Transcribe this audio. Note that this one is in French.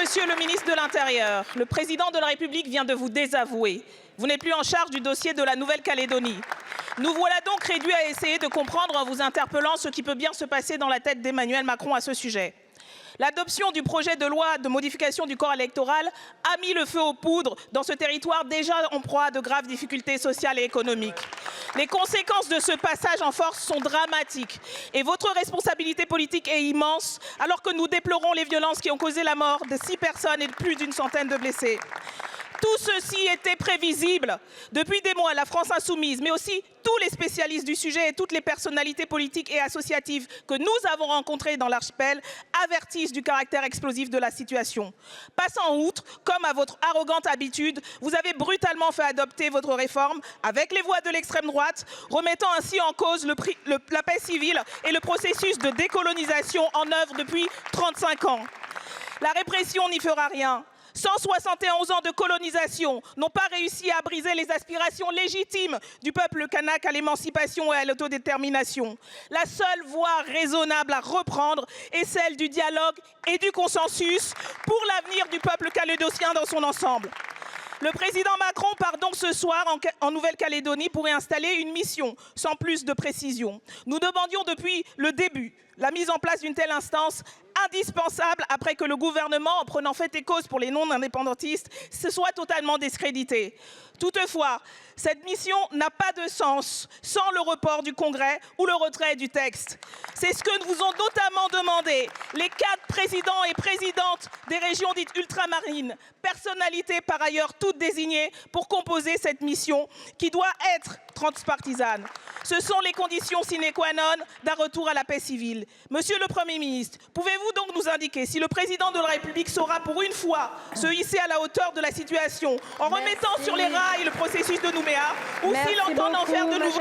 Monsieur le ministre de l'Intérieur, le président de la République vient de vous désavouer. Vous n'êtes plus en charge du dossier de la Nouvelle-Calédonie. Nous voilà donc réduits à essayer de comprendre en vous interpellant ce qui peut bien se passer dans la tête d'Emmanuel Macron à ce sujet. L'adoption du projet de loi de modification du corps électoral a mis le feu aux poudres dans ce territoire déjà en proie à de graves difficultés sociales et économiques. Les conséquences de ce passage en force sont dramatiques et votre responsabilité politique est immense alors que nous déplorons les violences qui ont causé la mort de 6 personnes et de plus d'une centaine de blessés. Tout ceci était prévisible. Depuis des mois, la France insoumise, mais aussi tous les spécialistes du sujet et toutes les personnalités politiques et associatives que nous avons rencontrées dans l'archipel avertissent du caractère explosif de la situation. Passant outre, comme à votre arrogante habitude, vous avez brutalement fait adopter votre réforme avec les voix de l'extrême droite, remettant ainsi en cause la paix civile et le processus de décolonisation en œuvre depuis 35 ans. La répression n'y fera rien. 171 ans de colonisation n'ont pas réussi à briser les aspirations légitimes du peuple kanak à l'émancipation et à l'autodétermination. La seule voie raisonnable à reprendre est celle du dialogue et du consensus pour l'avenir du peuple calédonien dans son ensemble. Le président Macron part donc ce soir en Nouvelle-Calédonie pour y installer une mission, sans plus de précision. Nous demandions depuis le début la mise en place d'une telle instance indispensable après que le gouvernement, en prenant fait et cause pour les non-indépendantistes, se soit totalement discrédité. Toutefois, cette mission n'a pas de sens sans le report du Congrès ou le retrait du texte. C'est ce que nous vous ont notamment demandé les 4 présidents et présidentes des régions dites ultramarines, personnalités par ailleurs toutes désignées pour composer cette mission qui doit être transpartisane. Ce sont les conditions sine qua non d'un retour à la paix civile. Monsieur le Premier ministre, pouvez-vous donc nous indiquer si le président de la République saura pour une fois se hisser à la hauteur de la situation en remettant sur les rails le processus de Nouméa ou s'il entend en faire de nouveau.